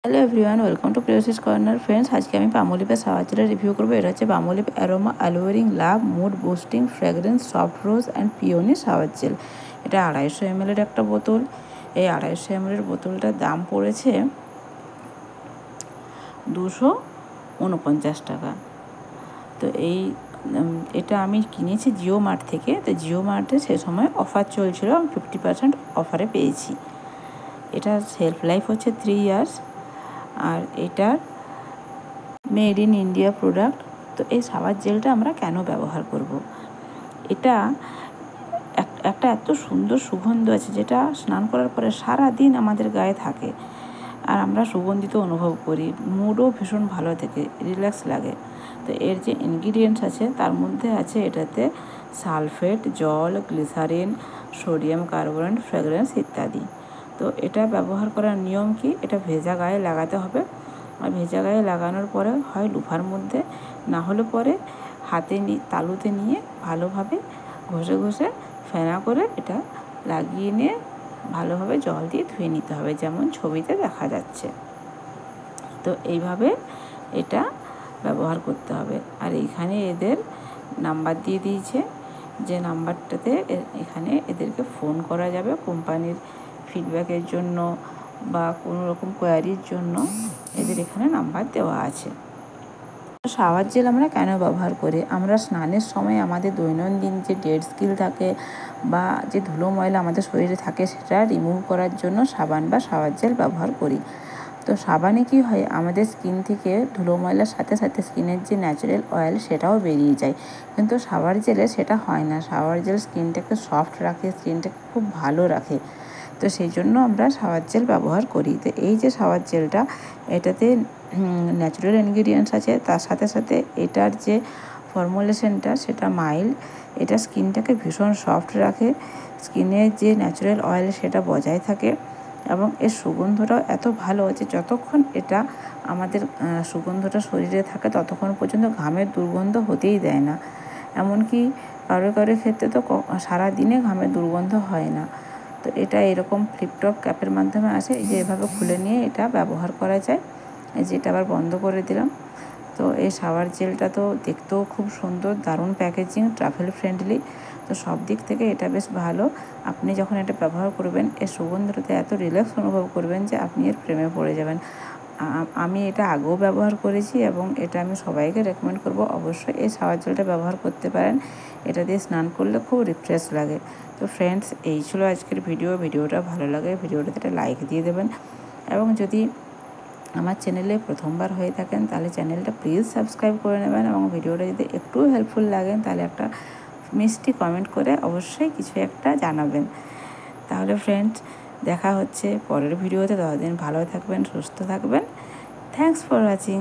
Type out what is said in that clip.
Hello everyone, welcome to Priyasi's corner. Friends, আজকে আমি পামোলিভের শাওয়ার জেলের রিভিউ করবো। এটা হচ্ছে Palmolive aroma alluring love mood boosting fragrance soft rose and peony shower gel. এটা 250 ml একটা বোতল। এই 250 ml বোতলটার দাম পড়েছে 249 টাকা। তো এটা আমি কিনেছি জিও মার্ট থেকে। তো জিও মার্টে সে সময় অফার চলছিল, 50% অফারে পেয়েছি। এটার সেলফ লাইফ হচ্ছে 3 ইয়ার্স। আর এটার মেড ইন ইন্ডিয়া প্রোডাক্ট। তো এই শাওয়ার জেলটা আমরা কেন ব্যবহার করব? এটা একটা এত সুন্দর সুগন্ধ আছে, যেটা স্নান করার পরে সারা দিন আমাদের গায়ে থাকে আর আমরা সুগন্ধিত অনুভব করি, মুডও ভীষণ ভালো থাকে, রিল্যাক্স লাগে। তো এর যে ইনগ্রিডিয়েন্টস আছে তার মধ্যে আছে এটাতে সালফেট, জল, গ্লিসারিন, সোডিয়াম কার্বনেট, ফ্র্যাগ্রেন্স ইত্যাদি। তো এটা ব্যবহার করার নিয়ম কি? এটা ভেজা গায়ে লাগাতে হবে। আর ভেজা গায়ে লাগানোর পরে হয় লুফার মধ্যে, না হলে পরে হাতে তালুতে নিয়ে ভালোভাবে ঘষে ঘষে ফেনা করে এটা লাগিয়ে নিয়ে ভালোভাবে জল দিয়ে ধুয়ে নিতে হবে, যেমন ছবিতে দেখা যাচ্ছে। তো এইভাবে এটা ব্যবহার করতে হবে। আর এইখানে এদের নাম্বার দিয়ে দিয়েছে, যে নাম্বারটাতে এখানে এদেরকে ফোন করা যাবে কোম্পানির ফিডব্যাকের জন্য বা কোনো রকম কোয়ারির জন্য। এদের এখানে নাম্বার দেওয়া আছে। শাওয়ার জেল আমরা কেন ব্যবহার করি? আমরা স্নানের সময় আমাদের দৈনন্দিন যে ডেড স্কিন থাকে বা যে ধুলো ময়লা আমাদের শরীরে থাকে, সেটা রিমুভ করার জন্য সাবান বা শাওয়ার জেল ব্যবহার করি। তো সাবানে কি হয়, আমাদের স্কিন থেকে ধুলো ময়লার সাথে সাথে স্কিনের যে ন্যাচারাল অয়েল সেটাও বেরিয়ে যায়, কিন্তু শাওয়ার জেলে সেটা হয় না। শাওয়ার জেল স্কিনটাকে সফট রাখে, স্কিনটাকে খুব ভালো রাখে। তো সেই জন্য আমরা শাওয়ার জেল ব্যবহার করি। তো এই যে শাওয়ার জেলটা, এটাতে ন্যাচারাল ইনগ্রিডিয়েন্টস আছে, তার সাথে সাথে এটার যে ফর্মুলেশনটা সেটা মাইল্ড। এটা স্কিনটাকে ভীষণ সফট রাখে, স্কিনের যে ন্যাচারাল অয়েল সেটা বজায় থাকে, এবং এর সুগন্ধটাও এত ভালো যে যতক্ষণ এটা আমাদের সুগন্ধটা শরীরে থাকে ততক্ষণ পর্যন্ত ঘামের দুর্গন্ধ হতেই দেয় না। এমনকি কারো ক্ষেত্রে তো সারাদিনে ঘামের দুর্গন্ধ হয় না। তো এটা এরকম ফ্লিপটপ ক্যাপের মাধ্যমে আসে, এই যে এভাবে খুলে নিয়ে এটা ব্যবহার করা যায়। এই যে এটা আবার বন্ধ করে দিলাম। তো এই শাওয়ার জেলটা তো দেখতেও খুব সুন্দর, দারুণ প্যাকেজিং, ট্রাভেল ফ্রেন্ডলি। তো সব দিক থেকে এটা বেশ ভালো। আপনি যখন এটা ব্যবহার করবেন, এর সুগন্ধটাতে এত রিল্যাক্স অনুভব করবেন যে আপনি এর প্রেমে পড়ে যাবেন। আমি এটা আগেও ব্যবহার করেছি এবং এটা আমি সবাইকে রেকমেন্ড করব, অবশ্যই এই শাওয়ার জেলটা ব্যবহার করতে পারেন। এটা দিয়ে স্নান করলে খুব রিফ্রেশ লাগে। তো ফ্রেন্ডস, এই ছিল আজকের ভিডিওটা ভালো লাগে ভিডিওটাতে একটা লাইক দিয়ে দেবেন, এবং যদি আমার চ্যানেলে প্রথমবার হয়ে থাকেন তাহলে চ্যানেলটা প্লিজ সাবস্ক্রাইব করে নেবেন, এবং ভিডিওটা যদি একটু হেল্পফুল লাগেন তাহলে একটা মিষ্টি কমেন্ট করে অবশ্যই কিছু একটা জানাবেন। তাহলে ফ্রেন্ডস, দেখা হচ্ছে পরের ভিডিওতে। ততদিন ভালো থাকবেন, সুস্থ থাকবেন। Thanks for watching.